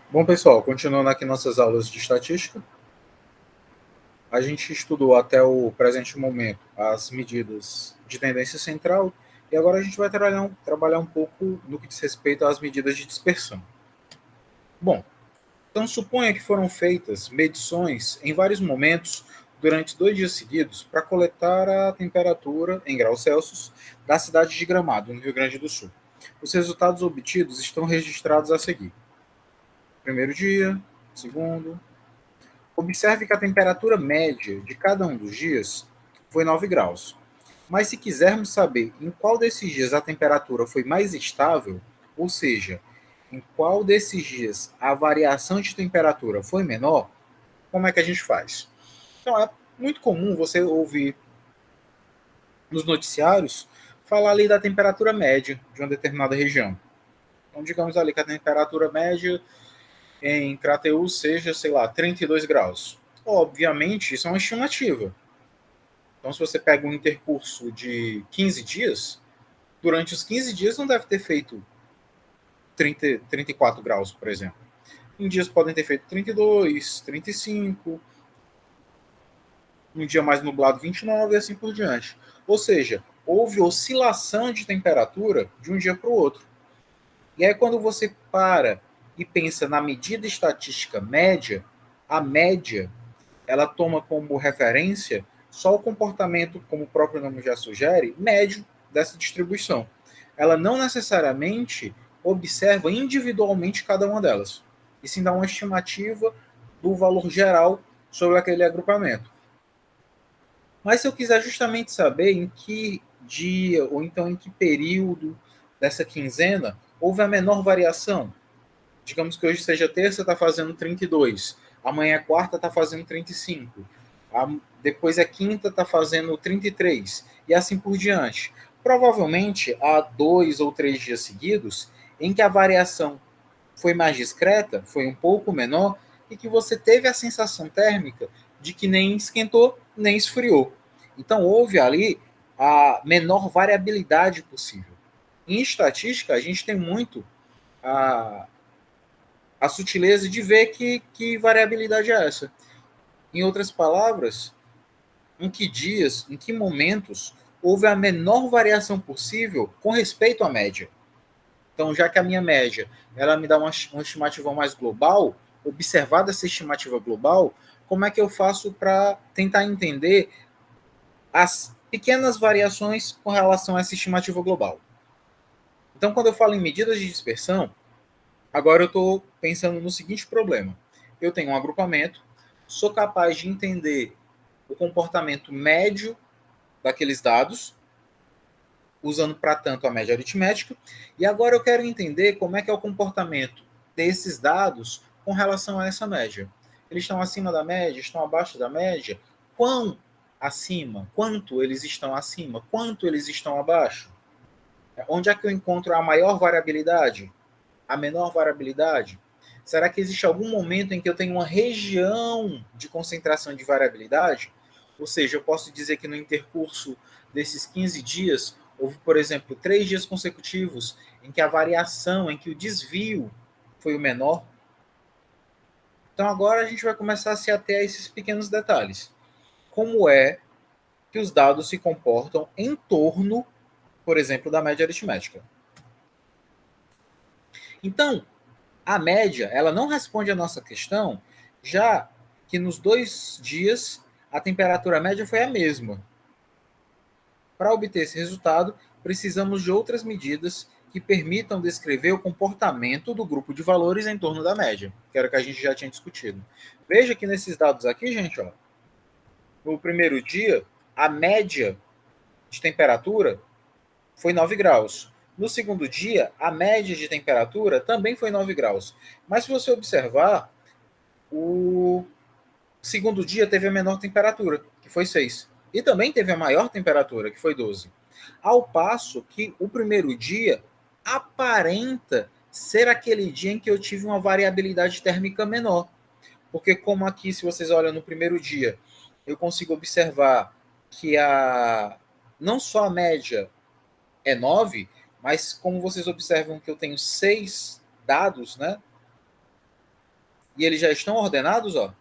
Bom, pessoal, continuando aqui nossas aulas de estatística, a gente estudou até o presente momento as medidas de tendência central e agora a gente vai trabalhar um pouco no que diz respeito às medidas de dispersão. Bom, então suponha que foram feitas medições em vários momentos durante 2 dias seguidos para coletar a temperatura em graus Celsius da cidade de Gramado, no Rio Grande do Sul. Os resultados obtidos estão registrados a seguir. Primeiro dia, segundo. Observe que a temperatura média de cada um dos dias foi 9 graus. Mas se quisermos saber em qual desses dias a temperatura foi mais estável, ou seja, em qual desses dias a variação de temperatura foi menor, como é que a gente faz? Então é muito comum você ouvir nos noticiários falar ali da temperatura média de uma determinada região. Então digamos ali que a temperatura média em Crateús seja, sei lá, 32 graus. Obviamente, isso é uma estimativa. Então, se você pega um intercurso de 15 dias, durante os 15 dias não deve ter feito 34 graus, por exemplo. Em dias podem ter feito 32, 35, um dia mais nublado 29 e assim por diante. Ou seja, houve oscilação de temperatura de um dia para o outro. E aí, quando você para e pensa na medida estatística média, a média ela toma como referência só o comportamento, como o próprio nome já sugere, médio dessa distribuição. Ela não necessariamente observa individualmente cada uma delas, e sim dá uma estimativa do valor geral sobre aquele agrupamento. Mas se eu quiser justamente saber em que dia ou então em que período dessa quinzena houve a menor variação, digamos que hoje seja terça, está fazendo 32. Amanhã é quarta, está fazendo 35. Depois é quinta, está fazendo 33. E assim por diante. Provavelmente há 2 ou 3 dias seguidos em que a variação foi mais discreta, foi um pouco menor, e que você teve a sensação térmica de que nem esquentou, nem esfriou. Então houve ali a menor variabilidade possível. Em estatística, a gente tem muito a, a sutileza de ver que variabilidade é essa. Em outras palavras, em que dias, em que momentos houve a menor variação possível com respeito à média. Então, já que a minha média ela me dá uma estimativa mais global, observada essa estimativa global, como é que eu faço para tentar entender as pequenas variações com relação a essa estimativa global? Então, quando eu falo em medidas de dispersão, agora eu estou pensando no seguinte problema. Eu tenho um agrupamento, sou capaz de entender o comportamento médio daqueles dados, usando, para tanto, a média aritmética, e agora eu quero entender como é que é o comportamento desses dados com relação a essa média. Eles estão acima da média, estão abaixo da média? Quão acima? Quanto eles estão acima? Quanto eles estão abaixo? Onde é que eu encontro a maior variabilidade? A menor variabilidade? Será que existe algum momento em que eu tenho uma região de concentração de variabilidade? Ou seja, eu posso dizer que no intercurso desses 15 dias, houve, por exemplo, 3 dias consecutivos em que a variação, em que o desvio foi o menor. Então agora a gente vai começar a se ater a esses pequenos detalhes. Como é que os dados se comportam em torno, por exemplo, da média aritmética? Então, a média, ela não responde à nossa questão, já que nos 2 dias a temperatura média foi a mesma. Para obter esse resultado, precisamos de outras medidas que permitam descrever o comportamento do grupo de valores em torno da média, que era o que a gente já tinha discutido. Veja que nesses dados aqui, gente, ó, no primeiro dia, a média de temperatura foi 9 graus. No segundo dia, a média de temperatura também foi 9 graus. Mas se você observar, o segundo dia teve a menor temperatura, que foi 6. E também teve a maior temperatura, que foi 12. Ao passo que o primeiro dia aparenta ser aquele dia em que eu tive uma variabilidade térmica menor. Porque como aqui, se vocês olham no primeiro dia, eu consigo observar que não só a média é 9, mas como vocês observam que eu tenho 6 dados, né? e eles já estão ordenados, ó.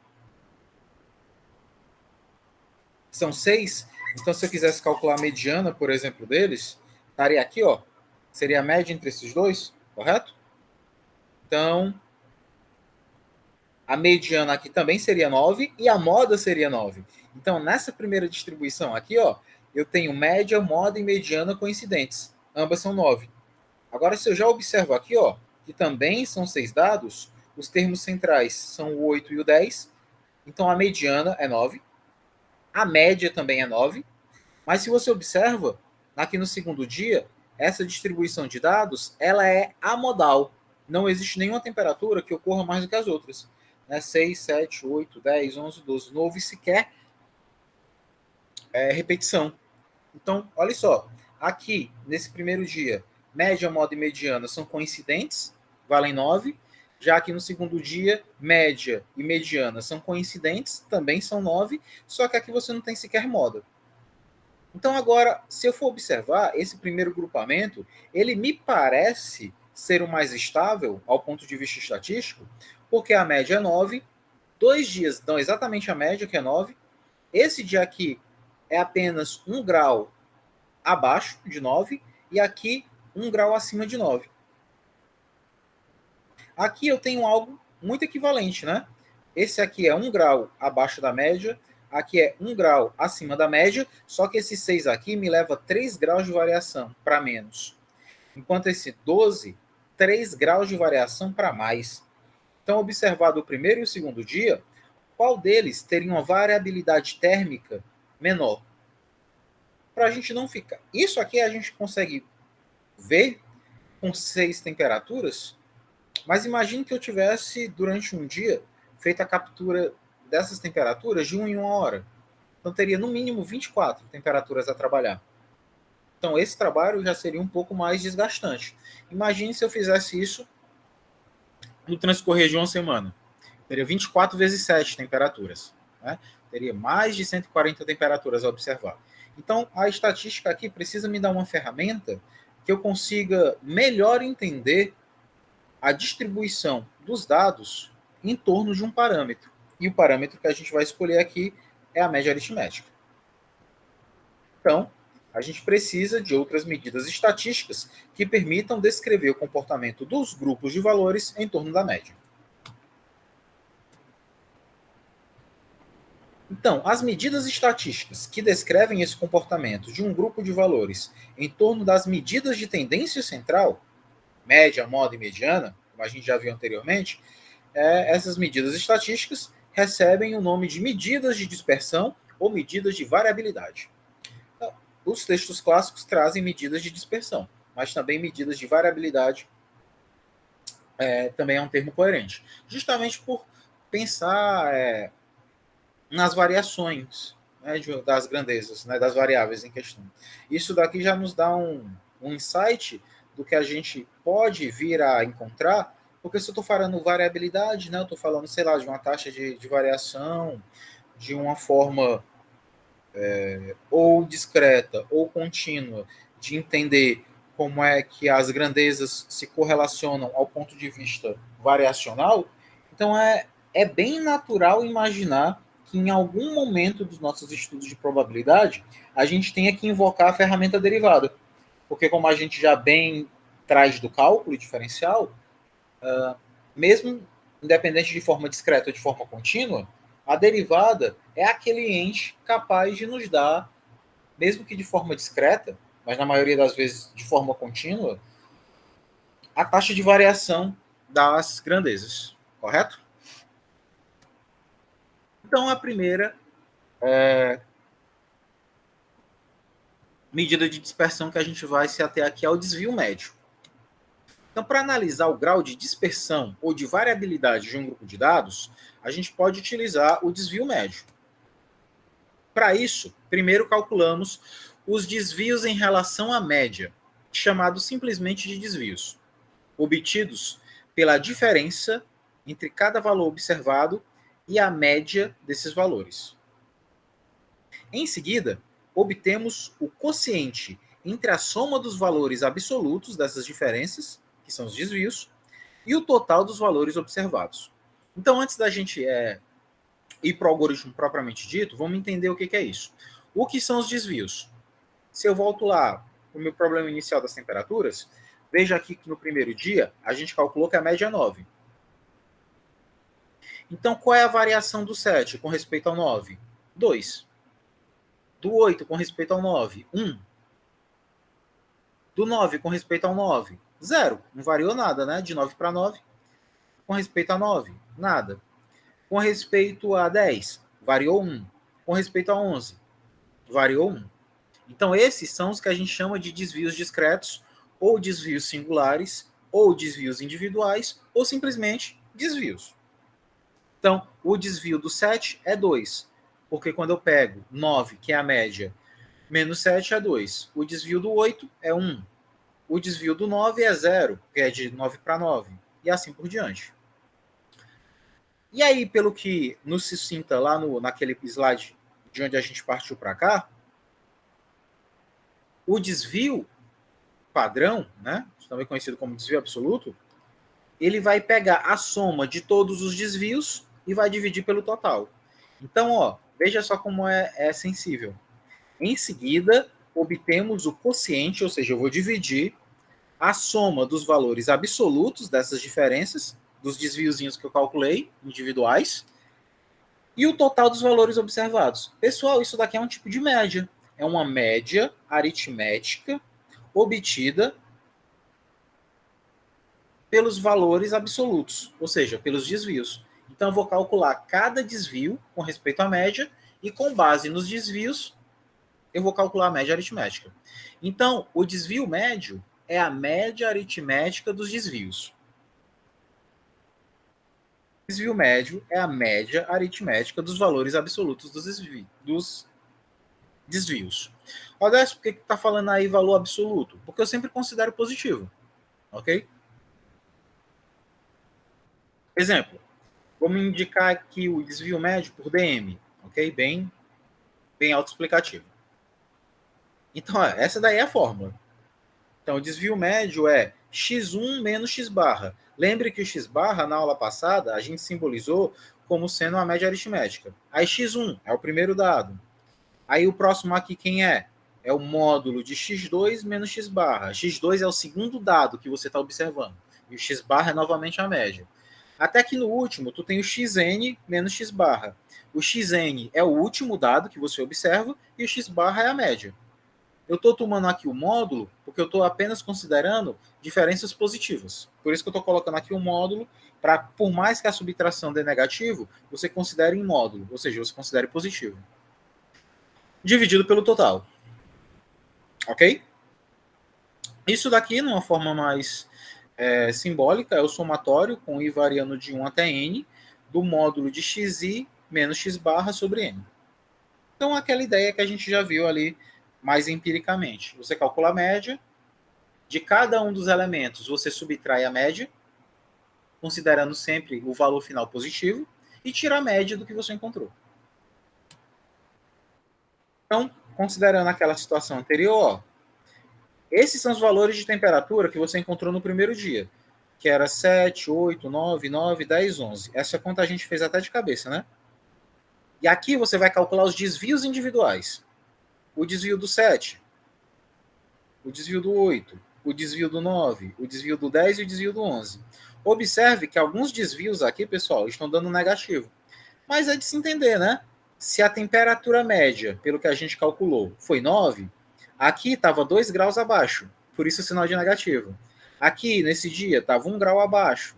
São 6. Então, se eu quisesse calcular a mediana, por exemplo, deles, estaria aqui, ó. Seria a média entre esses dois, correto? Então, a mediana aqui também seria 9 e a moda seria 9. Então, nessa primeira distribuição aqui, ó, eu tenho média, moda e mediana coincidentes. Ambas são 9. Agora, se eu já observo aqui, ó, que também são 6 dados, os termos centrais são o 8 e o 10. Então, a mediana é 9. A média também é 9. Mas se você observa, aqui no segundo dia, essa distribuição de dados, ela é amodal. Não existe nenhuma temperatura que ocorra mais do que as outras. Né? 6, 7, 8, 10, 11, 12. Não houve sequer repetição. Então, olha só. Aqui, nesse primeiro dia, média, moda e mediana são coincidentes, valem 9. Já aqui no segundo dia, média e mediana são coincidentes, também são 9. Só que aqui você não tem sequer moda. Então, agora, se eu for observar, esse primeiro grupamento, ele me parece ser o mais estável, ao ponto de vista estatístico, porque a média é 9, 2 dias dão exatamente a média, que é 9. Esse dia aqui é apenas 1 grau abaixo de 9, e aqui 1 grau acima de 9. Aqui eu tenho algo muito equivalente, né? Esse aqui é 1 grau abaixo da média, aqui é 1 grau acima da média, só que esse 6 aqui me leva 3 graus de variação para menos. Enquanto esse 12, 3 graus de variação para mais. Então, observado o primeiro e o segundo dia, qual deles teria uma variabilidade térmica menor? Para a gente não ficar. Isso aqui a gente consegue ver com 6 temperaturas, mas imagine que eu tivesse, durante um dia, feito a captura dessas temperaturas de 1 em 1 hora. Então, teria no mínimo 24 temperaturas a trabalhar. Então, esse trabalho já seria um pouco mais desgastante. Imagine se eu fizesse isso no transcorrer de uma semana. Teria 24 vezes 7 temperaturas. Né? Teria mais de 140 temperaturas a observar. Então, a estatística aqui precisa me dar uma ferramenta que eu consiga melhor entender a distribuição dos dados em torno de um parâmetro. E o parâmetro que a gente vai escolher aqui é a média aritmética. Então, a gente precisa de outras medidas estatísticas que permitam descrever o comportamento dos grupos de valores em torno da média. Então, as medidas estatísticas que descrevem esse comportamento de um grupo de valores em torno das medidas de tendência central, média, moda e mediana, como a gente já viu anteriormente, essas medidas estatísticas recebem o nome de medidas de dispersão ou medidas de variabilidade. Então, os textos clássicos trazem medidas de dispersão, mas também medidas de variabilidade também é um termo coerente. Justamente por pensar nas variações, né, das grandezas, né, das variáveis em questão. Isso daqui já nos dá um insight do que a gente pode vir a encontrar, porque se eu estou falando variabilidade, né, eu estou falando, sei lá, de uma taxa de variação, de uma forma ou discreta ou contínua, de entender como é que as grandezas se correlacionam ao ponto de vista variacional, então é bem natural imaginar que em algum momento dos nossos estudos de probabilidade a gente tenha que invocar a ferramenta derivada. Porque como a gente já bem traz do cálculo diferencial, mesmo independente de forma discreta ou de forma contínua, a derivada é aquele ente capaz de nos dar, mesmo que de forma discreta, mas na maioria das vezes de forma contínua, a taxa de variação das grandezas, correto? Então, a primeira medida de dispersão que a gente vai se ater aqui é o desvio médio. Então, para analisar o grau de dispersão ou de variabilidade de um grupo de dados, a gente pode utilizar o desvio médio. Para isso, primeiro calculamos os desvios em relação à média, chamados simplesmente de desvios, obtidos pela diferença entre cada valor observado e a média desses valores. Em seguida, obtemos o quociente entre a soma dos valores absolutos dessas diferenças, que são os desvios, e o total dos valores observados. Então, antes da gente ir para o algoritmo propriamente dito, vamos entender o que é isso. O que são os desvios? Se eu volto lá para o meu problema inicial das temperaturas, veja aqui que no primeiro dia a gente calculou que a média é 9. Então, qual é a variação do 7 com respeito ao 9? 2. Do 8 com respeito ao 9? 1. Do 9 com respeito ao 9? 0. Não variou nada, né? De 9 para 9. Com respeito a 9? Nada. Com respeito a 10? Variou 1. Com respeito a 11? Variou 1. Então, esses são os que a gente chama de desvios discretos, ou desvios singulares, ou desvios individuais, ou simplesmente desvios. Então, o desvio do 7 é 2, porque quando eu pego 9, que é a média, menos 7 é 2. O desvio do 8 é 1. O desvio do 9 é 0, que é de 9 para 9. E assim por diante. E aí, pelo que nos sucinta lá naquele slide de onde a gente partiu para cá, o desvio padrão, né, também conhecido como desvio absoluto, ele vai pegar a soma de todos os desvios e vai dividir pelo total. Então, ó, veja só como é sensível. Em seguida, obtemos o quociente, ou seja, eu vou dividir a soma dos valores absolutos dessas diferenças, dos desviozinhos que eu calculei, individuais, e o total dos valores observados. Pessoal, isso daqui é um tipo de média. É uma média aritmética obtida pelos valores absolutos, ou seja, pelos desvios. Então, eu vou calcular cada desvio com respeito à média e, com base nos desvios, eu vou calcular a média aritmética. Então, o desvio médio é a média aritmética dos desvios. O desvio médio é a média aritmética dos valores absolutos dos desvios. Odécio, por que está falando aí valor absoluto? Porque eu sempre considero positivo. Ok? Exemplo, vamos indicar aqui o desvio médio por dm. Ok? Bem autoexplicativo. Então, essa daí é a fórmula. Então, o desvio médio é x1 menos x barra. Lembre que o x barra, na aula passada, a gente simbolizou como sendo a média aritmética. Aí x1 é o primeiro dado. Aí o próximo aqui quem é? É o módulo de x2 menos x barra. x2 é o segundo dado que você está observando. E o x barra é novamente a média. Até que no último, tu tem o xn menos x barra. O xn é o último dado que você observa e o x barra é a média. Eu estou tomando aqui o módulo porque eu estou apenas considerando diferenças positivas. Por isso que eu estou colocando aqui o módulo para, por mais que a subtração dê negativo, você considere em módulo, ou seja, você considere positivo. Dividido pelo total. Ok? Isso daqui, numa forma mais simbólica, é o somatório com i variando de 1 até n do módulo de xi menos x barra sobre n. Então, aquela ideia que a gente já viu ali mais empiricamente. Você calcula a média, de cada um dos elementos você subtrai a média, considerando sempre o valor final positivo, e tira a média do que você encontrou. Então, considerando aquela situação anterior, esses são os valores de temperatura que você encontrou no primeiro dia, que era 7, 8, 9, 9, 10, 11. Essa conta a gente fez até de cabeça, né? E aqui você vai calcular os desvios individuais. O desvio do 7, o desvio do 8, o desvio do 9, o desvio do 10 e o desvio do 11. Observe que alguns desvios aqui, pessoal, estão dando negativo. Mas é de se entender, né? Se a temperatura média, pelo que a gente calculou, foi 9, aqui estava 2 graus abaixo, por isso o sinal de negativo. Aqui, nesse dia, estava 1 grau abaixo.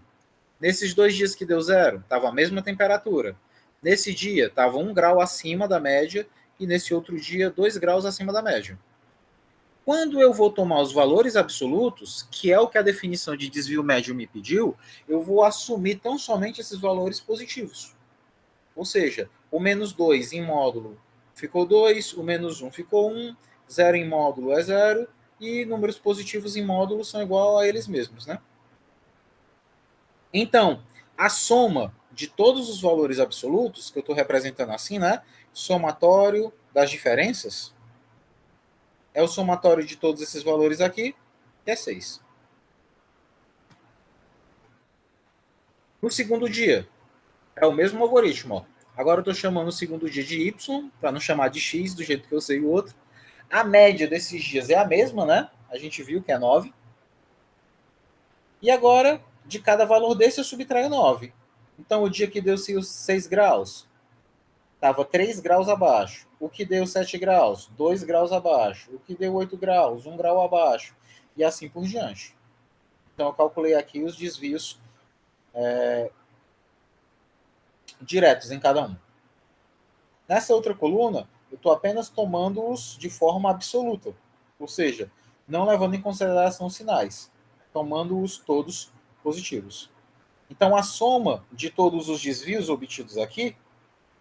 Nesses 2 dias que deu 0, estava a mesma temperatura. Nesse dia, estava 1 grau acima da média e nesse outro dia, 2 graus acima da média. Quando eu vou tomar os valores absolutos, que é o que a definição de desvio médio me pediu, eu vou assumir tão somente esses valores positivos. Ou seja, o menos 2 em módulo ficou 2, o menos 1 ficou 1, 0 em módulo é 0, e números positivos em módulo são igual a eles mesmos, né? Então, a soma de todos os valores absolutos, que eu estou representando assim, né? Somatório das diferenças, é o somatório de todos esses valores aqui, que é 6. No segundo dia, É o mesmo algoritmo. Ó. Agora eu estou chamando o segundo dia de y, para não chamar de x, do jeito que eu sei o outro. A média desses dias é a mesma, né? A gente viu que é 9. E agora, de cada valor desse, eu subtraio 9. Então, o dia que deu 6 graus, estava 3 graus abaixo. O que deu 7 graus, 2 graus abaixo. O que deu 8 graus, 1 grau abaixo. E assim por diante. Então, eu calculei aqui os desvios diretos em cada um. Nessa outra coluna, eu estou apenas tomando-os de forma absoluta. Ou seja, não levando em consideração os sinais. Tomando-os todos positivos. Então, a soma de todos os desvios obtidos aqui,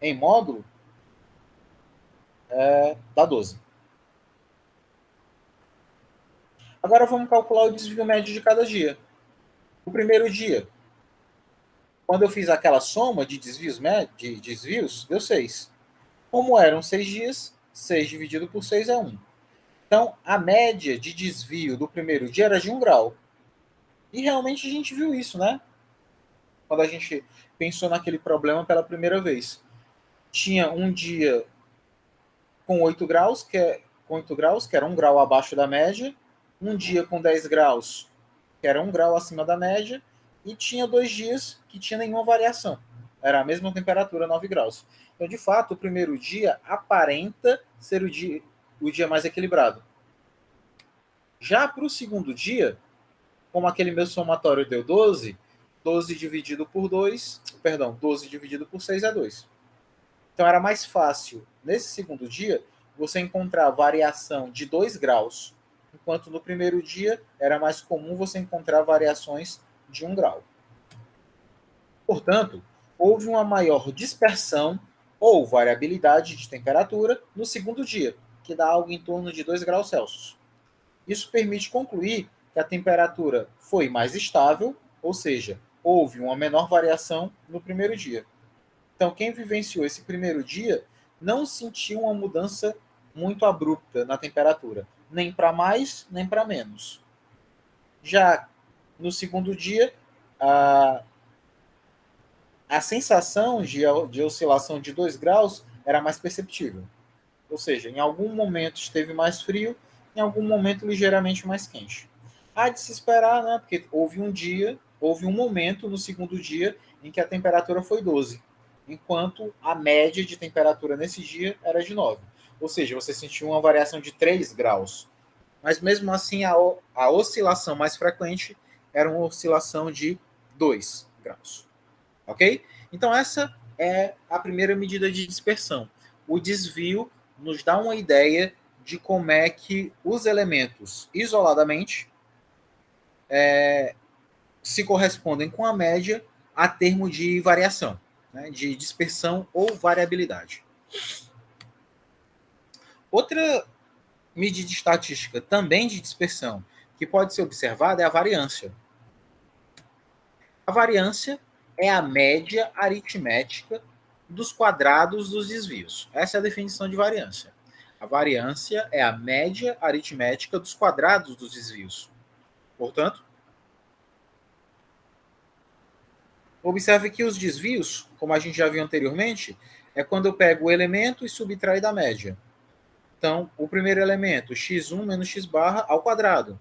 em módulo, dá 12. Agora vamos calcular o desvio médio de cada dia. O primeiro dia, quando eu fiz aquela soma de desvios, deu 6. Como eram 6 dias, 6 dividido por 6 é 1. Então, a média de desvio do primeiro dia era de 1 grau. E realmente a gente viu isso, né? Quando a gente pensou naquele problema pela primeira vez. Tinha um dia com 8 graus, que era 1 grau abaixo da média, um dia com 10 graus, que era 1 grau acima da média, e tinha 2 dias que tinha nenhuma variação. Era a mesma temperatura, 9 graus. Então, de fato, o primeiro dia aparenta ser o dia mais equilibrado. Já para o segundo dia, como aquele meu somatório deu 12, 12 dividido por 2, perdão, 12 dividido por 6 é 2. Então era mais fácil, nesse segundo dia, você encontrar variação de 2 graus, enquanto no primeiro dia era mais comum você encontrar variações de 1 grau. Portanto, houve uma maior dispersão ou variabilidade de temperatura no segundo dia, que dá algo em torno de 2 graus Celsius. Isso permite concluir que a temperatura foi mais estável, ou seja, houve uma menor variação no primeiro dia. Então, quem vivenciou esse primeiro dia não sentiu uma mudança muito abrupta na temperatura, nem para mais, nem para menos. Já no segundo dia, a sensação de oscilação de 2 graus era mais perceptível. Ou seja, em algum momento esteve mais frio, em algum momento ligeiramente mais quente. Há de se esperar, né? Porque houve um momento no segundo dia em que a temperatura foi 12, enquanto a média de temperatura nesse dia era de 9. Ou seja, você sentiu uma variação de 3 graus. Mas mesmo assim, a oscilação mais frequente era uma oscilação de 2 graus. Ok? Então, essa é a primeira medida de dispersão. O desvio nos dá uma ideia de como é que os elementos, isoladamente, se correspondem com a média a termo de variação, né, de dispersão ou variabilidade. Outra medida estatística também de dispersão que pode ser observada é a variância. A variância é a média aritmética dos quadrados dos desvios. Essa é a definição de variância. A variância é a média aritmética dos quadrados dos desvios. Portanto, observe que os desvios, como a gente já viu anteriormente, é quando eu pego o elemento e subtraio da média. Então, o primeiro elemento, x1 menos x barra ao quadrado.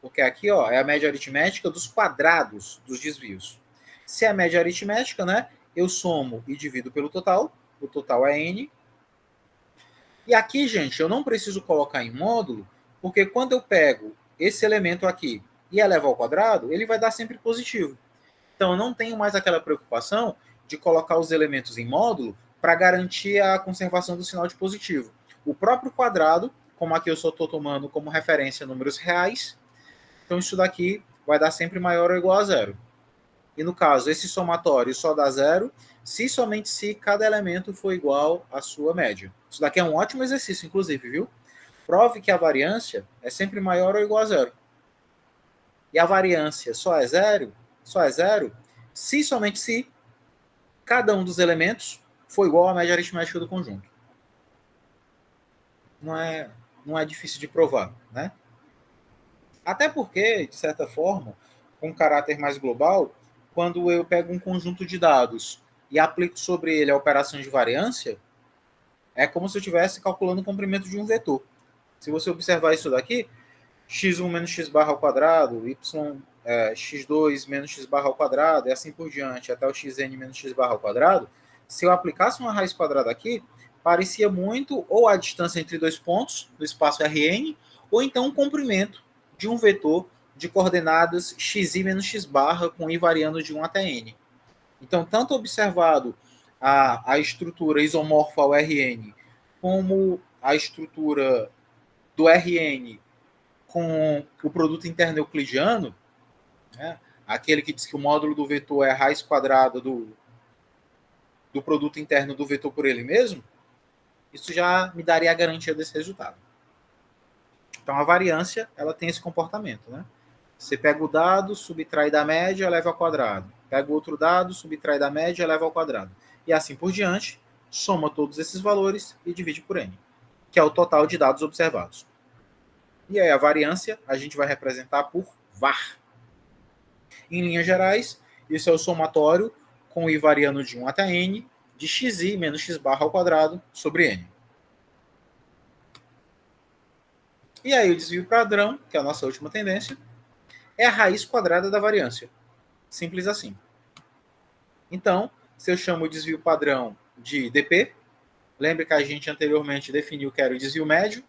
Porque aqui é a média aritmética dos quadrados dos desvios. Se é a média aritmética, né, eu somo e divido pelo total. O total é n. E aqui, gente, eu não preciso colocar em módulo, porque quando eu pego esse elemento aqui e elevo ao quadrado, ele vai dar sempre positivo. Então, eu não tenho mais aquela preocupação de colocar os elementos em módulo para garantir a conservação do sinal de positivo. O próprio quadrado, como aqui eu só estou tomando como referência números reais, então isso daqui vai dar sempre maior ou igual a zero. E no caso, esse somatório só dá zero se somente se cada elemento for igual à sua média. Isso daqui é um ótimo exercício, inclusive, viu? Prove que a variância é sempre maior ou igual a zero. E a variância só é zero se somente se cada um dos elementos for igual à média aritmética do conjunto. Não é difícil de provar, né? Até porque, de certa forma, com um caráter mais global, quando eu pego um conjunto de dados e aplico sobre ele a operação de variância, é como se eu estivesse calculando o comprimento de um vetor. Se você observar isso daqui, x1 menos x barra ao quadrado, x2 menos x barra ao quadrado, e assim por diante, até o xn menos x barra ao quadrado, se eu aplicasse uma raiz quadrada aqui, parecia muito ou a distância entre dois pontos, no espaço Rn, ou então o comprimento de um vetor de coordenadas xi menos x barra, com i variando de 1 até n. Então, tanto observado a estrutura isomorfa ao Rn, como a estrutura do Rn com o produto interno euclidiano, né, aquele que diz que o módulo do vetor é a raiz quadrada do produto interno do vetor por ele mesmo, isso já me daria a garantia desse resultado. Então, a variância, ela tem esse comportamento, né? Você pega o dado, subtrai da média, leva ao quadrado. Pega o outro dado, subtrai da média, leva ao quadrado. E assim por diante, soma todos esses valores e divide por n, que é o total de dados observados. E aí a variância a gente vai representar por var. Em linhas gerais, isso é o somatório com i variando de 1 até n de xi menos x barra ao quadrado sobre n. E aí o desvio padrão, que é a nossa última tendência, é a raiz quadrada da variância. Simples assim. Então, se eu chamo o desvio padrão de dp, lembre que a gente anteriormente definiu que era o desvio médio,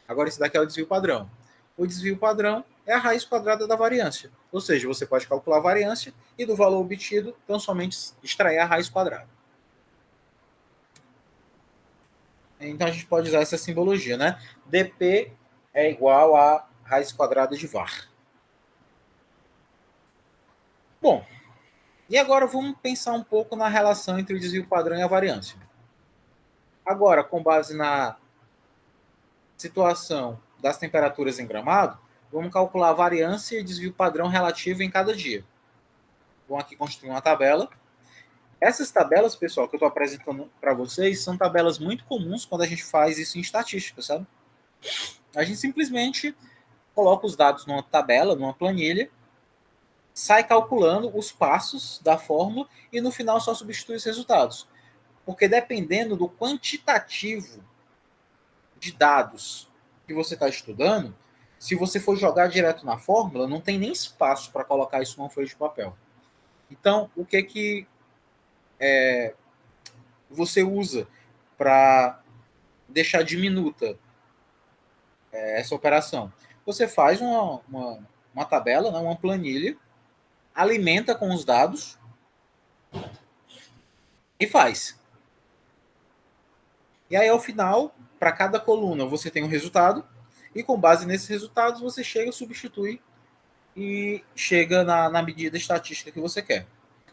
agora esse daqui é o desvio padrão. O desvio padrão é a raiz quadrada da variância. Ou seja, você pode calcular a variância e do valor obtido, então somente extrair a raiz quadrada. Então a gente pode usar essa simbologia, né? dp é igual a raiz quadrada de var. Bom, e agora vamos pensar um pouco na relação entre o desvio padrão e a variância. Agora, com base na situação das temperaturas em Gramado, vamos calcular a variância e desvio padrão relativo em cada dia. Vamos aqui construir uma tabela. Essas tabelas, pessoal, que eu estou apresentando para vocês, são tabelas muito comuns quando a gente faz isso em estatística, sabe? A gente simplesmente coloca os dados numa tabela, numa planilha, sai calculando os passos da fórmula e no final só substitui os resultados. Porque dependendo do quantitativo de dados que você está estudando, se você for jogar direto na fórmula, não tem nem espaço para colocar isso numa folha de papel. Então, o que você usa para deixar diminuta essa operação? Você faz uma tabela, né, uma planilha, alimenta com os dados e faz. E aí, ao final, para cada coluna, você tem um resultado, e com base nesses resultados, você chega, substitui e chega na medida estatística que você quer.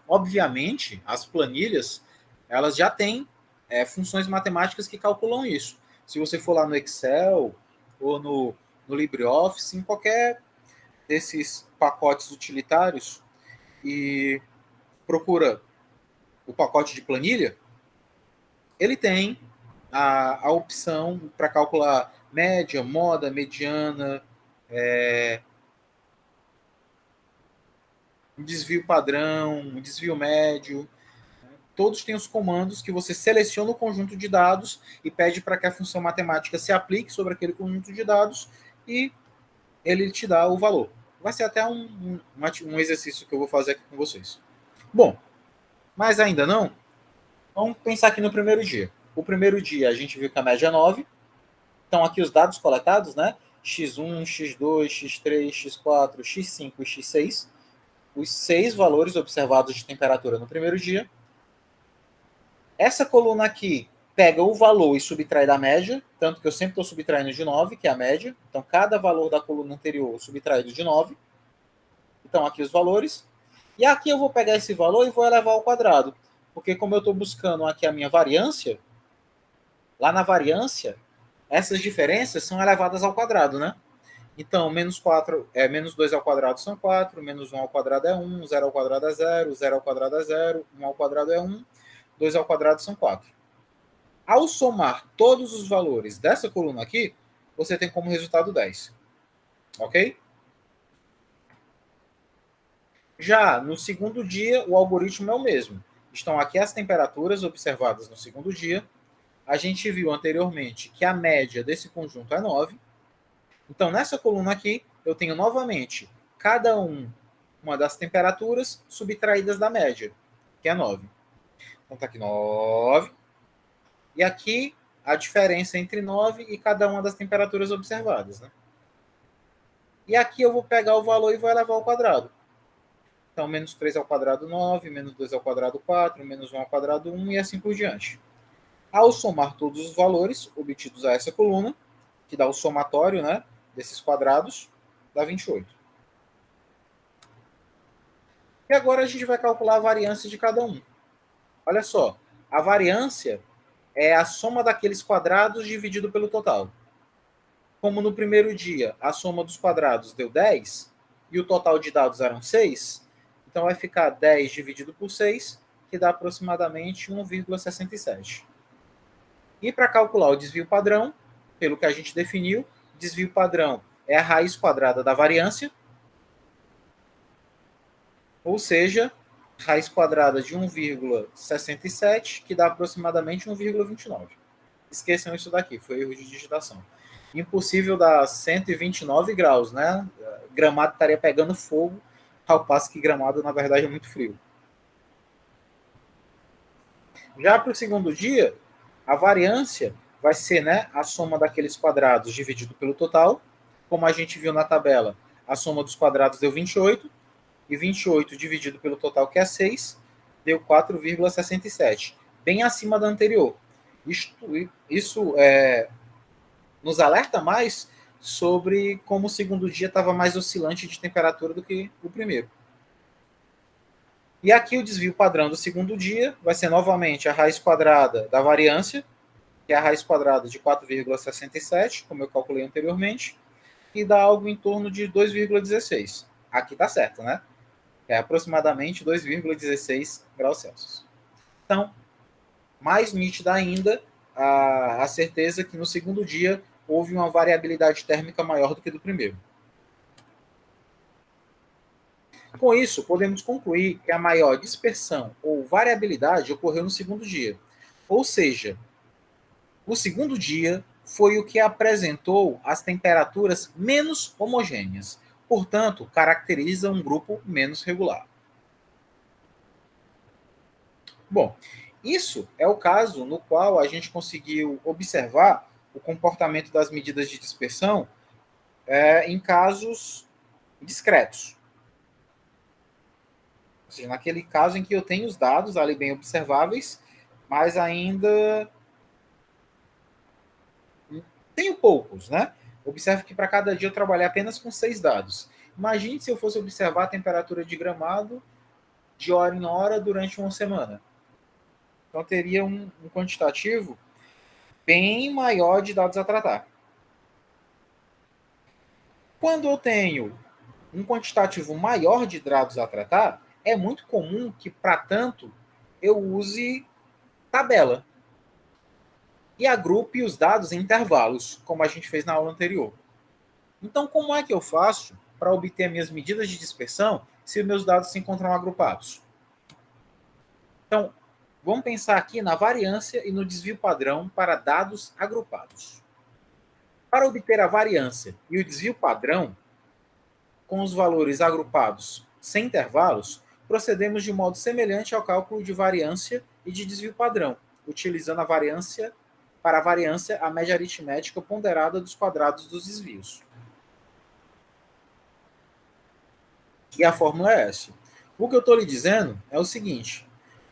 Obviamente, as planilhas, elas já têm funções matemáticas que calculam isso. Se você for lá no Excel ou no LibreOffice, em qualquer desses pacotes utilitários e procura o pacote de planilha, ele tem a opção para calcular média, moda, mediana, um desvio padrão, um desvio médio. Todos têm os comandos que você seleciona o conjunto de dados e pede para que a função matemática se aplique sobre aquele conjunto de dados e ele te dá o valor. Vai ser até um exercício que eu vou fazer aqui com vocês. Bom, mas ainda não? Vamos pensar aqui no primeiro dia. O primeiro dia a gente viu que a média é 9. Então aqui os dados coletados, né? x1, x2, x3, x4, x5 e x6. Os 6 valores observados de temperatura no primeiro dia. Essa coluna aqui pega o valor e subtrai da média, tanto que eu sempre estou subtraindo de 9, que é a média. Então, cada valor da coluna anterior subtraído de 9. Então, aqui os valores. E aqui eu vou pegar esse valor e vou elevar ao quadrado. Porque como eu estou buscando aqui a minha variância, lá na variância, essas diferenças são elevadas ao quadrado, né? Então, menos 2 ao quadrado são 4, menos 1 ao quadrado é 1, 0 ao quadrado é 0, 0 ao quadrado é 0, 1 ao quadrado é 1, 2 ao quadrado são 4. Ao somar todos os valores dessa coluna aqui, você tem como resultado 10. Ok? Já no segundo dia, o algoritmo é o mesmo. estão aqui as temperaturas observadas no segundo dia. A gente viu anteriormente que a média desse conjunto é 9. Então, nessa coluna aqui, eu tenho novamente uma das temperaturas subtraídas da média, que é 9. Então, está aqui 9. E aqui a diferença entre 9 e cada uma das temperaturas observadas. Né? E aqui eu vou pegar o valor e vou elevar ao quadrado. Então, menos 3 ao quadrado, 9, menos 2 ao quadrado, 4, menos 1 ao quadrado, 1 e assim por diante. Ao somar todos os valores obtidos a essa coluna, que dá o somatório, né, desses quadrados, dá 28. E agora a gente vai calcular a variância de cada um. Olha só, a variância é a soma daqueles quadrados dividido pelo total. Como no primeiro dia a soma dos quadrados deu 10, e o total de dados eram 6, então vai ficar 10 dividido por 6, que dá aproximadamente 1,67. E para calcular o desvio padrão, pelo que a gente definiu, desvio padrão é a raiz quadrada da variância, ou seja, raiz quadrada de 1,67, que dá aproximadamente 1,29. Esqueçam isso daqui, foi erro de digitação. Impossível dar 129 graus, né? Gramado estaria pegando fogo, ao passo que Gramado, na verdade, é muito frio. Já para o segundo dia, a variância vai ser, né, a soma daqueles quadrados dividido pelo total. Como a gente viu na tabela, a soma dos quadrados deu 28, e 28 dividido pelo total, que é 6, deu 4,67, bem acima da anterior. Isso nos alerta mais sobre como o segundo dia estava mais oscilante de temperatura do que o primeiro. E aqui o desvio padrão do segundo dia vai ser novamente a raiz quadrada da variância, que é a raiz quadrada de 4,67, como eu calculei anteriormente, e dá algo em torno de 2,16. Aqui está certo, né? É aproximadamente 2,16 graus Celsius. Então, mais nítida ainda a certeza que no segundo dia houve uma variabilidade térmica maior do que do primeiro. Com isso, podemos concluir que a maior dispersão ou variabilidade ocorreu no segundo dia. Ou seja, o segundo dia foi o que apresentou as temperaturas menos homogêneas. Portanto, caracteriza um grupo menos regular. Bom, isso é o caso no qual a gente conseguiu observar o comportamento das medidas de dispersão em casos discretos. Ou seja, naquele caso em que eu tenho os dados ali bem observáveis, mas ainda tenho poucos, né? Observe que para cada dia eu trabalhei apenas com 6 dados. Imagine se eu fosse observar a temperatura de Gramado de hora em hora durante uma semana. Então teria um quantitativo bem maior de dados a tratar. Quando eu tenho um quantitativo maior de dados a tratar, é muito comum que, para tanto, eu use tabela e agrupe os dados em intervalos, como a gente fez na aula anterior. Então, como é que eu faço para obter minhas medidas de dispersão se meus dados se encontram agrupados? Então, vamos pensar aqui na variância e no desvio padrão para dados agrupados. Para obter a variância e o desvio padrão, com os valores agrupados sem intervalos, procedemos de modo semelhante ao cálculo de variância e de desvio padrão, utilizando a variância para a variância a média aritmética ponderada dos quadrados dos desvios. E a fórmula é essa. O que eu estou lhe dizendo é o seguinte: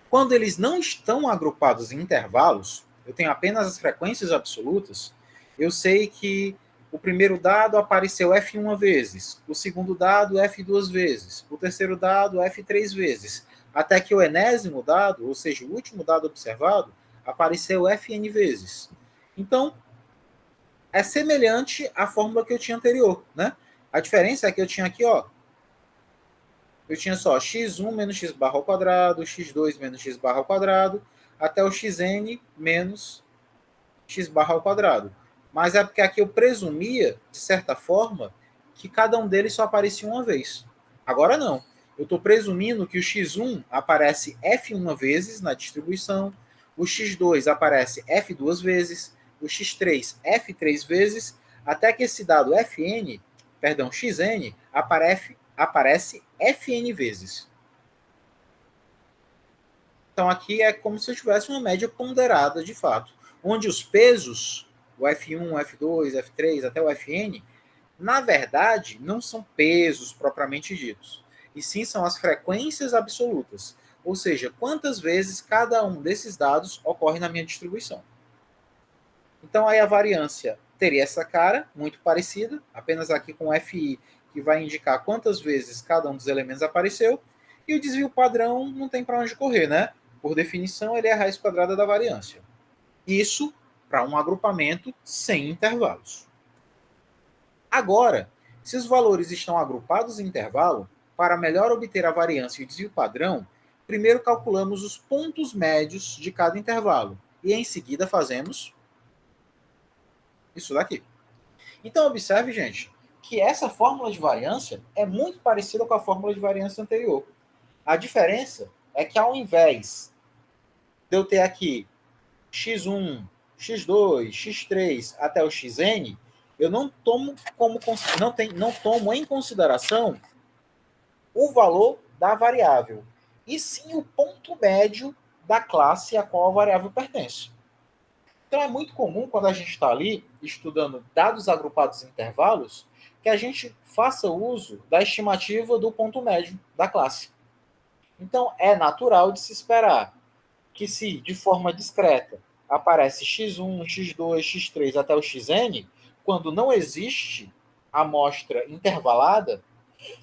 quando eles não estão agrupados em intervalos, eu tenho apenas as frequências absolutas, eu sei que o primeiro dado apareceu F1 vezes, o segundo dado F2 vezes, o terceiro dado F3 vezes, até que o enésimo dado, ou seja, o último dado observado, apareceu Fn vezes. Então, é semelhante à fórmula que eu tinha anterior, né? A diferença é que eu tinha aqui, ó, eu tinha só x1 menos x barra ao quadrado, x2 menos x barra ao quadrado, até o xn menos x barra ao quadrado. Mas é porque aqui eu presumia, de certa forma, que cada um deles só aparecia uma vez. Agora não. Eu estou presumindo que o x1 aparece f1 vezes na distribuição, o x2 aparece f duas vezes, o x3 f3 vezes, até que esse dado xn aparece fn vezes. Então aqui é como se eu tivesse uma média ponderada de fato, onde os pesos, o F1, F2, F3 até o Fn, na verdade não são pesos propriamente ditos, e sim são as frequências absolutas, ou seja, quantas vezes cada um desses dados ocorre na minha distribuição. Então aí a variância teria essa cara, muito parecida, apenas aqui com FI, que vai indicar quantas vezes cada um dos elementos apareceu, e o desvio padrão não tem para onde correr, né? Por definição, ele é a raiz quadrada da variância. Isso para um agrupamento sem intervalos. Agora, se os valores estão agrupados em intervalo, para melhor obter a variância e o desvio padrão, primeiro calculamos os pontos médios de cada intervalo e em seguida fazemos isso daqui. Então, observe, gente, que essa fórmula de variância é muito parecida com a fórmula de variância anterior. A diferença é que ao invés de eu ter aqui x1, x2, x3 até o xn, eu não tomo, não tomo em consideração o valor da variável, e sim o ponto médio da classe a qual a variável pertence. Então é muito comum, quando a gente está ali estudando dados agrupados em intervalos, que a gente faça uso da estimativa do ponto médio da classe. Então é natural de se esperar que, se de forma discreta aparece x1, x2, x3 até o xn, quando não existe amostra intervalada,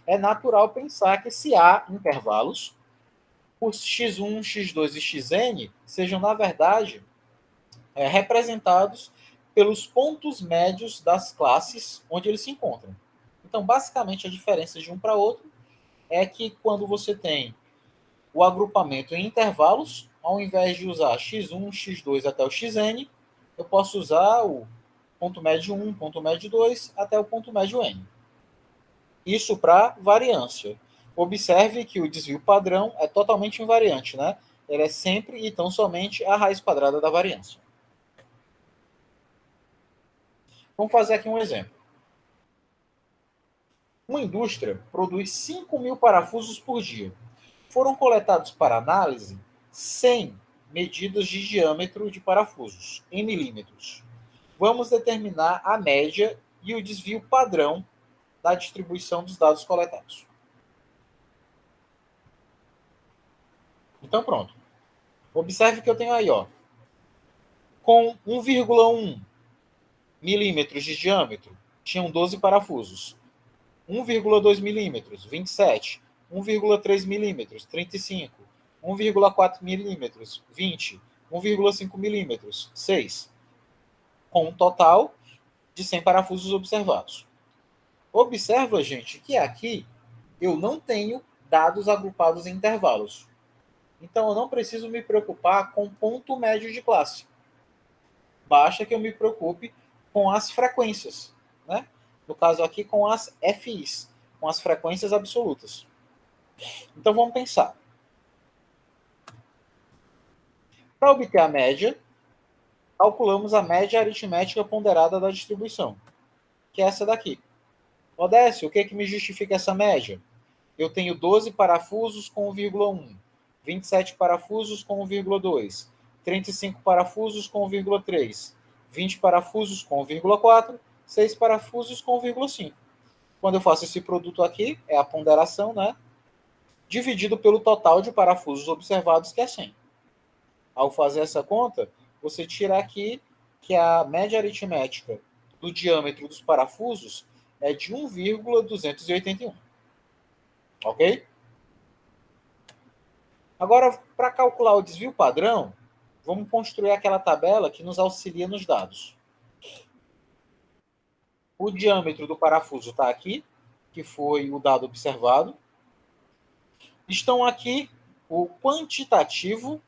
é natural pensar que, se há intervalos, os x1, x2 e xn sejam, na verdade, representados pelos pontos médios das classes onde eles se encontram. Então, basicamente, a diferença de um para outro é que, quando você tem o agrupamento em intervalos, ao invés de usar x1, x2 até o xn, eu posso usar o ponto médio 1, ponto médio 2 até o ponto médio n. Isso para variância. Observe que o desvio padrão é totalmente invariante, né? Ele é sempre e tão somente a raiz quadrada da variância. Vamos fazer aqui um exemplo. Uma indústria produz 5.000 parafusos por dia. Foram coletados para análise 100 medidas de diâmetro de parafusos, em milímetros. Vamos determinar a média e o desvio padrão da distribuição dos dados coletados. Então, pronto. Observe que eu tenho aí, ó, com 1,1 milímetros de diâmetro, tinham 12 parafusos. 1,2 milímetros, 27. 1,3 milímetros, 35. 1,4 milímetros, 20. 1,5 milímetros, 6. Com um total de 100 parafusos observados. Observa, gente, que aqui eu não tenho dados agrupados em intervalos. Então eu não preciso me preocupar com ponto médio de classe. Basta que eu me preocupe com as frequências, né? No caso aqui, com as FIs, com as frequências absolutas. Então vamos pensar. Para obter a média, calculamos a média aritmética ponderada da distribuição, que é essa daqui. Odécio, o que me justifica essa média? Eu tenho 12 parafusos com 1,1, 27 parafusos com 1,2, 35 parafusos com 1,3, 20 parafusos com 1,4, 6 parafusos com 1,5. Quando eu faço esse produto aqui, é a ponderação, né? Dividido pelo total de parafusos observados, que é 100. Ao fazer essa conta, você tira aqui que a média aritmética do diâmetro dos parafusos é de 1,281. Ok? Agora, para calcular o desvio padrão, vamos construir aquela tabela que nos auxilia nos dados. O diâmetro do parafuso está aqui, que foi o dado observado. Estão aqui o quantitativo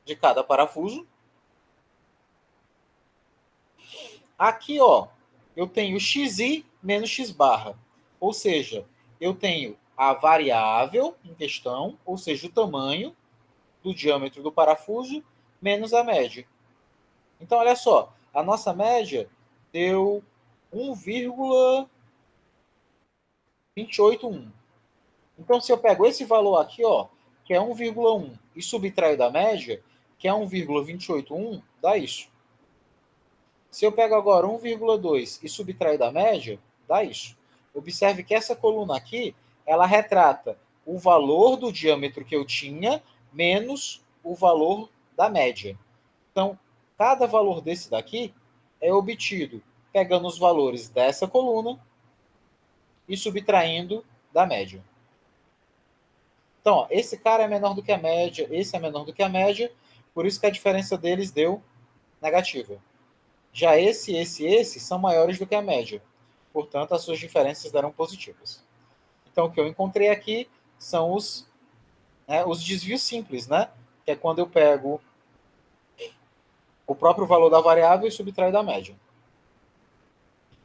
de cada parafuso. Aqui, ó, eu tenho xi menos x barra. Ou seja, eu tenho a variável em questão, ou seja, o tamanho do diâmetro do parafuso, menos a média. Então, olha só, a nossa média deu 1,281. Então, se eu pego esse valor aqui, ó, que é 1,1, e subtraio da média, que é 1,281, dá isso. Se eu pego agora 1,2 e subtraio da média, dá isso. Observe que essa coluna aqui, ela retrata o valor do diâmetro que eu tinha menos o valor da média. Então, cada valor desse daqui é obtido pegando os valores dessa coluna e subtraindo da média. Então, ó, esse cara é menor do que a média, esse é menor do que a média, por isso que a diferença deles deu negativa. Já esse são maiores do que a média. Portanto, as suas diferenças deram positivas. Então, o que eu encontrei aqui são os desvios simples, né? Que é quando eu pego o próprio valor da variável e subtraio da média.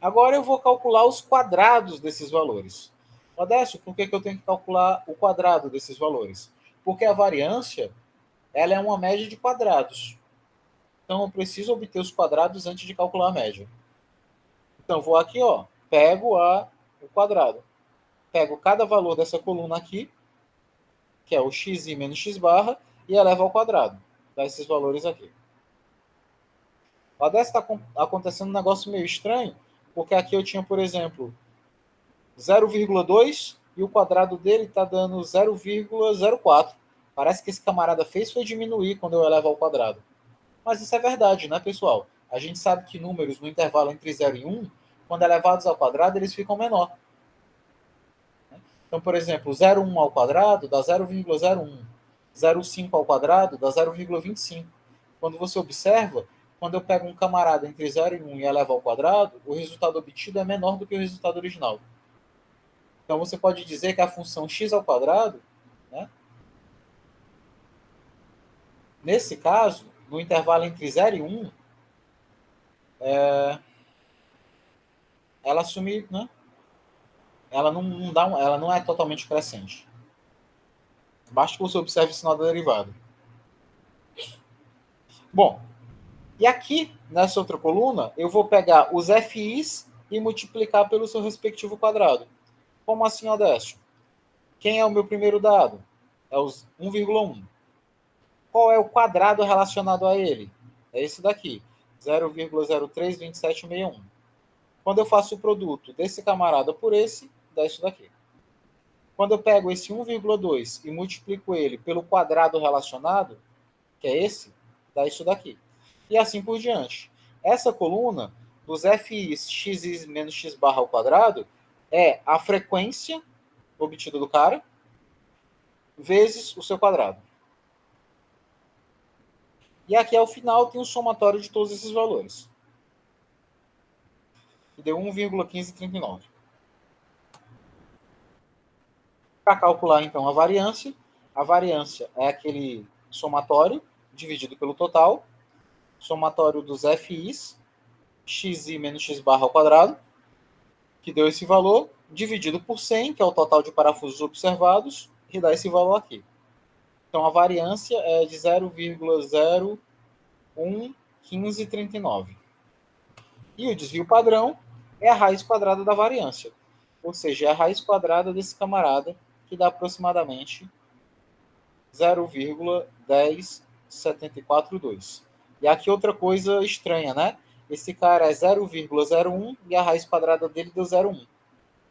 Agora eu vou calcular os quadrados desses valores. Odécio, por que eu tenho que calcular o quadrado desses valores? Porque a variância ela é uma média de quadrados. Então eu preciso obter os quadrados antes de calcular a média. Então vou aqui, ó, pego o quadrado. Pego cada valor dessa coluna aqui, que é o xi menos x barra, e elevo ao quadrado. Dá esses valores aqui. Odécio, está acontecendo um negócio meio estranho, porque aqui eu tinha, por exemplo, 0,2 e o quadrado dele está dando 0,04. Parece que esse camarada fez foi diminuir quando eu elevo ao quadrado. Mas isso é verdade, né, pessoal? A gente sabe que números no intervalo entre 0 e 1, quando elevados ao quadrado, eles ficam menor. Então, por exemplo, 0,1 ao quadrado dá 0,01. 0,5 ao quadrado dá 0,25. Quando você observa, quando eu pego um camarada entre 0 e 1 e elevo ao quadrado, o resultado obtido é menor do que o resultado original. Então, você pode dizer que a função x ao quadrado, né, nesse caso, no intervalo entre 0 e 1, ela assume, né, ela não é totalmente crescente. Basta que você observe o sinal da derivada. Bom, e aqui, nessa outra coluna, eu vou pegar os FIs e multiplicar pelo seu respectivo quadrado. Como assim, Odécio? Quem é o meu primeiro dado? É os 1,1. Qual é o quadrado relacionado a ele? É esse daqui, 0,032761. Quando eu faço o produto desse camarada por esse, dá isso daqui. Quando eu pego esse 1,2 e multiplico ele pelo quadrado relacionado, que é esse, dá isso daqui. E assim por diante. Essa coluna dos FIs x menos x barra ao quadrado é a frequência obtida do cara vezes o seu quadrado. E aqui ao final tem o somatório de todos esses valores. Que deu 1,1539. Para calcular então a variância é aquele somatório dividido pelo total, somatório dos FIs, xi menos x barra ao quadrado, que deu esse valor, dividido por 100, que é o total de parafusos observados, e dá esse valor aqui. Então, a variância é de 0,011539. E o desvio padrão é a raiz quadrada da variância. Ou seja, é a raiz quadrada desse camarada, que dá aproximadamente 0,10742. E aqui outra coisa estranha, né? Esse cara é 0,01 e a raiz quadrada dele deu 0,1.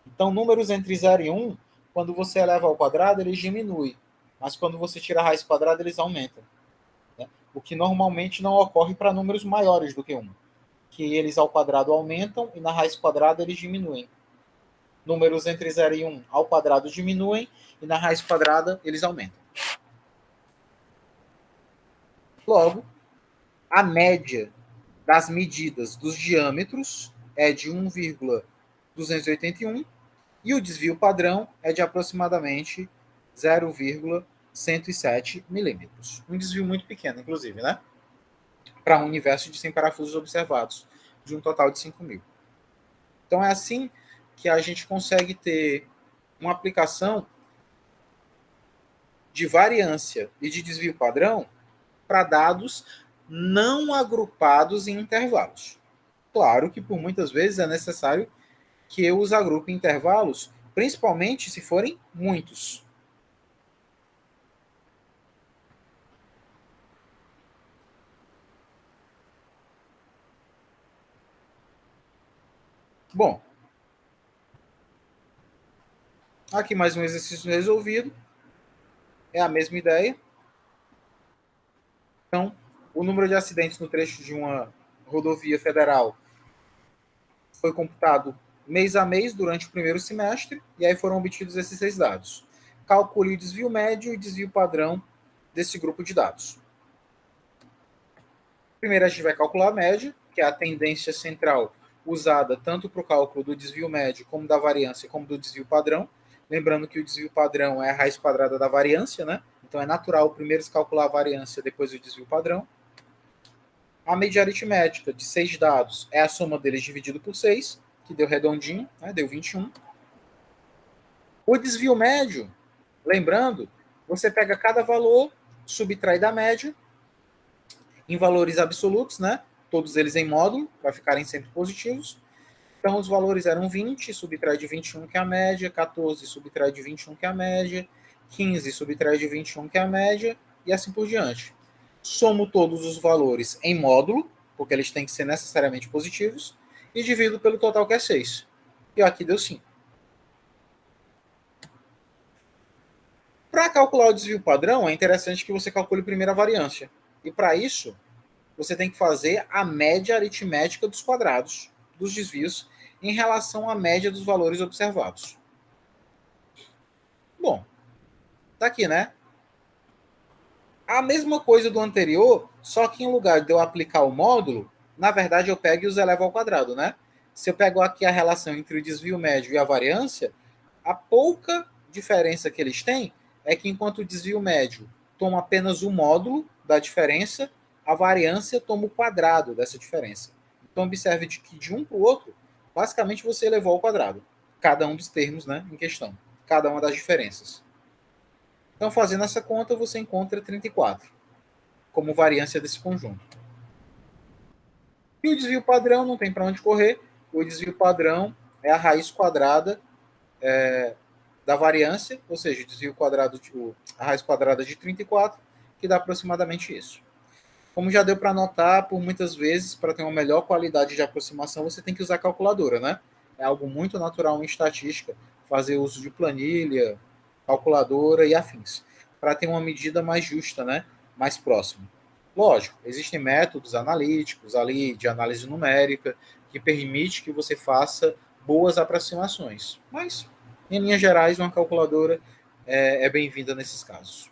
Então, números entre 0 e 1, quando você eleva ao quadrado, eles diminuem. Mas quando você tira a raiz quadrada, eles aumentam. Né? O que normalmente não ocorre para números maiores do que 1. Que eles ao quadrado aumentam e na raiz quadrada eles diminuem. Números entre 0 e 1 ao quadrado diminuem e na raiz quadrada eles aumentam. Logo, a média das medidas dos diâmetros é de 1,281 e o desvio padrão é de aproximadamente 0,107 milímetros. Um desvio muito pequeno, inclusive, né? Para um universo de 100 parafusos observados, de um total de 5.000. Então é assim que a gente consegue ter uma aplicação de variância e de desvio padrão para dados não agrupados em intervalos. Claro que por muitas vezes é necessário que eu os agrupe em intervalos, principalmente se forem muitos. Bom, aqui mais um exercício resolvido. É a mesma ideia. Então, o número de acidentes no trecho de uma rodovia federal foi computado mês a mês durante o primeiro semestre, e aí foram obtidos esses 6 dados. Calcule o desvio médio e desvio padrão desse grupo de dados. Primeiro a gente vai calcular a média, que é a tendência central usada tanto para o cálculo do desvio médio, como da variância, como do desvio padrão. Lembrando que o desvio padrão é a raiz quadrada da variância, né? Então é natural primeiro se calcular a variância, depois o desvio padrão. A média aritmética de 6 dados é a soma deles dividido por 6, que deu redondinho, né? Deu 21. O desvio médio, lembrando, você pega cada valor, subtrai da média, em valores absolutos, né? Todos eles em módulo, para ficarem sempre positivos. Então, os valores eram 20, subtrai de 21, que é a média, 14, subtrai de 21, que é a média, 15, subtrai de 21, que é a média, e assim por diante. Somo todos os valores em módulo, porque eles têm que ser necessariamente positivos, e divido pelo total, que é 6. E aqui deu 5. Para calcular o desvio padrão, é interessante que você calcule primeiro a variância. E para isso, você tem que fazer a média aritmética dos quadrados dos desvios em relação à média dos valores observados. Bom, tá aqui, né? A mesma coisa do anterior, só que em lugar de eu aplicar o módulo, na verdade eu pego e os elevo ao quadrado, né? Se eu pego aqui a relação entre o desvio médio e a variância, a pouca diferença que eles têm é que enquanto o desvio médio toma apenas o módulo da diferença, a variância toma o quadrado dessa diferença. Então observe que de um para o outro, basicamente você elevou ao quadrado cada um dos termos, né, em questão, cada uma das diferenças. Então, fazendo essa conta, você encontra 34 como variância desse conjunto. E o desvio padrão não tem para onde correr. O desvio padrão é a raiz quadrada da variância, ou seja, o desvio quadrado, a raiz quadrada de 34, que dá aproximadamente isso. Como já deu para notar, por muitas vezes, para ter uma melhor qualidade de aproximação, você tem que usar calculadora, né? É algo muito natural em estatística, fazer uso de planilha, calculadora e afins, para ter uma medida mais justa, né? Mais próxima. Lógico, existem métodos analíticos ali, de análise numérica, que permite que você faça boas aproximações. Mas, em linhas gerais, uma calculadora é bem-vinda nesses casos.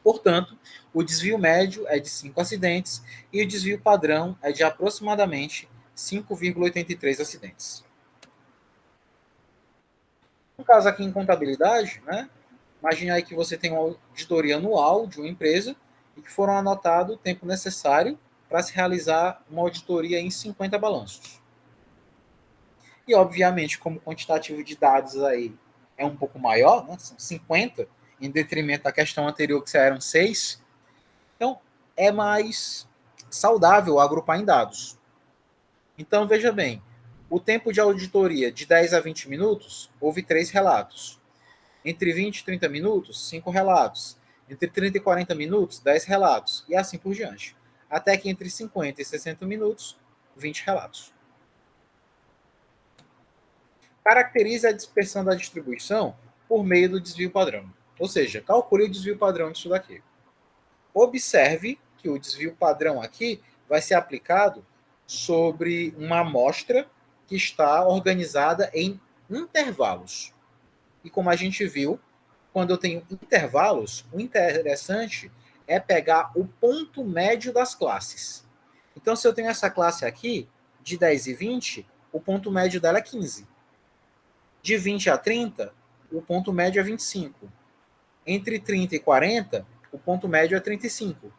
Portanto, o desvio médio é de 5 acidentes e o desvio padrão é de aproximadamente 5,83 acidentes. No caso aqui em contabilidade, né, imagine aí que você tem uma auditoria anual de uma empresa e que foram anotado o tempo necessário para se realizar uma auditoria em 50 balanços. E, obviamente, como o quantitativo de dados aí é um pouco maior, né, são 50, em detrimento da questão anterior que eram 6, então é mais saudável agrupar em dados. Então, veja bem, o tempo de auditoria de 10 a 20 minutos, houve 3 relatos. Entre 20 e 30 minutos, 5 relatos. Entre 30 e 40 minutos, 10 relatos. E assim por diante. Até que entre 50 e 60 minutos, 20 relatos. Caracterize a dispersão da distribuição por meio do desvio padrão. Ou seja, calcule o desvio padrão disso daqui. Observe que o desvio padrão aqui vai ser aplicado sobre uma amostra que está organizada em intervalos. E como a gente viu, quando eu tenho intervalos, o interessante é pegar o ponto médio das classes. Então, se eu tenho essa classe aqui, de 10 e 20, o ponto médio dela é 15. De 20 a 30, o ponto médio é 25. Entre 30 e 40, o ponto médio é 35.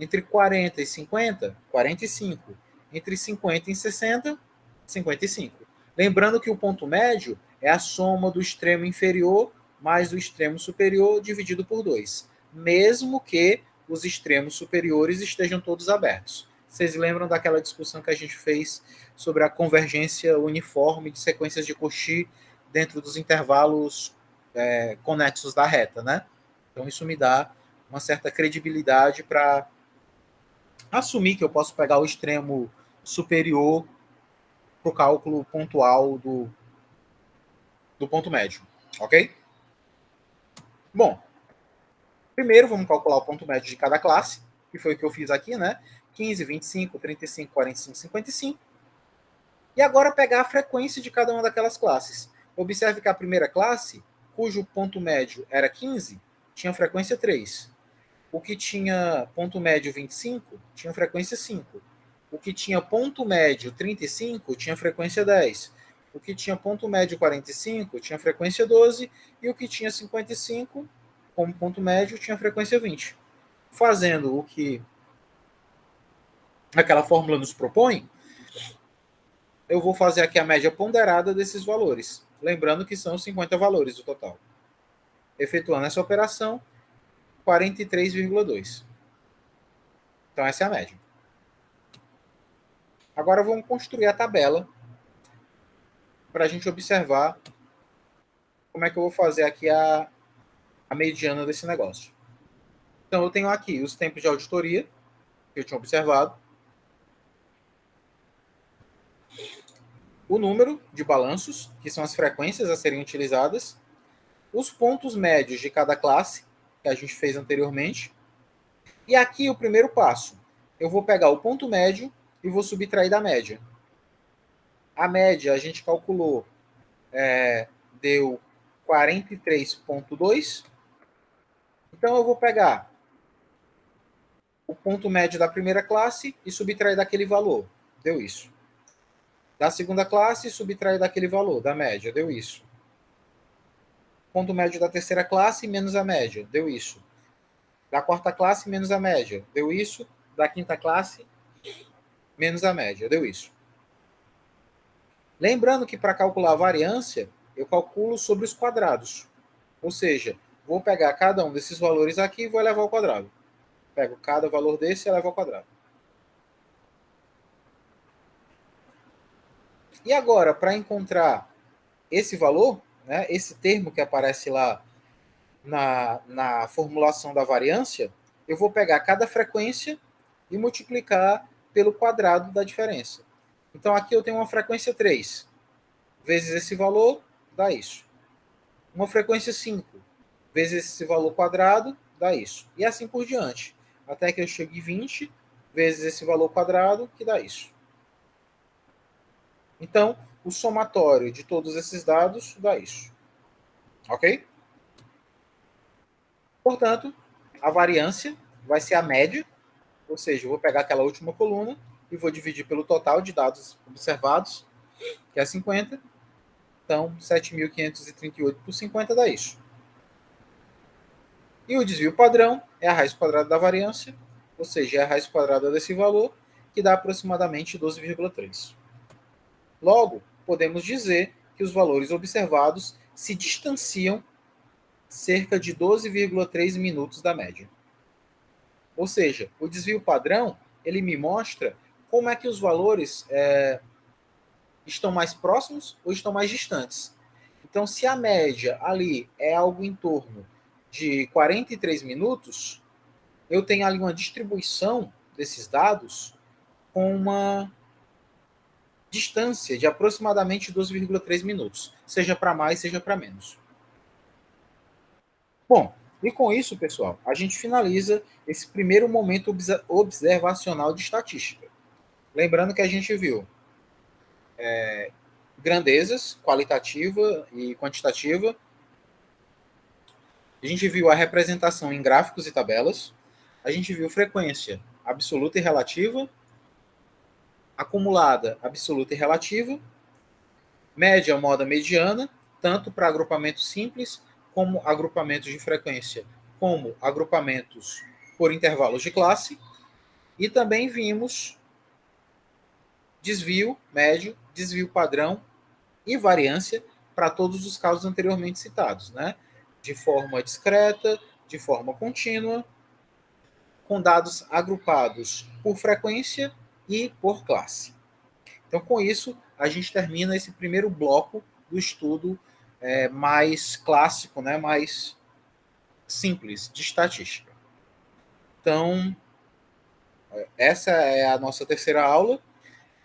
Entre 40 e 50, 45. Entre 50 e 60, 55. Lembrando que o ponto médio É a soma do extremo inferior mais do extremo superior dividido por 2, mesmo que os extremos superiores estejam todos abertos. Vocês lembram daquela discussão que a gente fez sobre a convergência uniforme de sequências de Cauchy dentro dos intervalos conexos da reta, né? Então isso me dá uma certa credibilidade para assumir que eu posso pegar o extremo superior para o cálculo pontual do ponto médio, ok? Bom, primeiro vamos calcular o ponto médio de cada classe, que foi o que eu fiz aqui, né? 15, 25, 35, 45, 55. E agora pegar a frequência de cada uma daquelas classes. Observe que a primeira classe, cujo ponto médio era 15, tinha frequência 3. O que tinha ponto médio 25 tinha frequência 5. O que tinha ponto médio 35 tinha frequência 10. O que tinha ponto médio 45 tinha frequência 12. E o que tinha 55 como ponto médio tinha frequência 20. Fazendo o que aquela fórmula nos propõe, eu vou fazer aqui a média ponderada desses valores. Lembrando que são 50 valores o total. Efetuando essa operação, 43,2. Então essa é a média. Agora vamos construir a tabela para a gente observar como é que eu vou fazer aqui a mediana desse negócio. Então eu tenho aqui os tempos de auditoria, que eu tinha observado, o número de balanços, que são as frequências a serem utilizadas, os pontos médios de cada classe, que a gente fez anteriormente, e aqui o primeiro passo. Eu vou pegar o ponto médio e vou subtrair da média. A média a gente calculou, deu 43,2. Então eu vou pegar o ponto médio da primeira classe e subtrair daquele valor. Deu isso. Da segunda classe, subtrair daquele valor, da média. Deu isso. Ponto médio da terceira classe menos a média. Deu isso. Da quarta classe menos a média. Deu isso. Da quinta classe menos a média. Deu isso. Lembrando que para calcular a variância, eu calculo sobre os quadrados. Ou seja, vou pegar cada um desses valores aqui e vou elevar ao quadrado. Pego cada valor desse e elevo ao quadrado. E agora, para encontrar esse valor, né, esse termo que aparece lá na formulação da variância, eu vou pegar cada frequência e multiplicar pelo quadrado da diferença. Então aqui eu tenho uma frequência 3, vezes esse valor, dá isso. Uma frequência 5, vezes esse valor quadrado, dá isso. E assim por diante, até que eu chegue 20, vezes esse valor quadrado, que dá isso. Então, o somatório de todos esses dados dá isso. Ok? Portanto, a variância vai ser a média, ou seja, eu vou pegar aquela última coluna e vou dividir pelo total de dados observados, que é 50. Então, 7.538 por 50 dá isso. E o desvio padrão é a raiz quadrada da variância, ou seja, é a raiz quadrada desse valor, que dá aproximadamente 12,3. Logo, podemos dizer que os valores observados se distanciam cerca de 12,3 minutos da média. Ou seja, o desvio padrão, ele me mostra como é que os valores estão mais próximos ou estão mais distantes. Então, se a média ali é algo em torno de 43 minutos, eu tenho ali uma distribuição desses dados com uma distância de aproximadamente 12,3 minutos, seja para mais, seja para menos. Bom, e com isso, pessoal, a gente finaliza esse primeiro momento observacional de estatística. Lembrando que a gente viu grandezas, qualitativa e quantitativa. A gente viu a representação em gráficos e tabelas. A gente viu frequência absoluta e relativa, acumulada absoluta e relativa, média, moda, mediana, tanto para agrupamentos simples, como agrupamentos de frequência, como agrupamentos por intervalos de classe. E também vimos desvio médio, desvio padrão e variância para todos os casos anteriormente citados, né? De forma discreta, de forma contínua, com dados agrupados por frequência e por classe. Então, com isso, a gente termina esse primeiro bloco do estudo mais clássico, né, mais simples de estatística. Então, essa é a nossa terceira aula.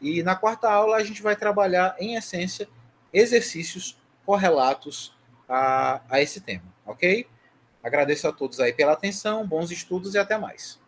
E na quarta aula a gente vai trabalhar, em essência, exercícios correlatos a esse tema, ok? Agradeço a todos aí pela atenção, bons estudos e até mais.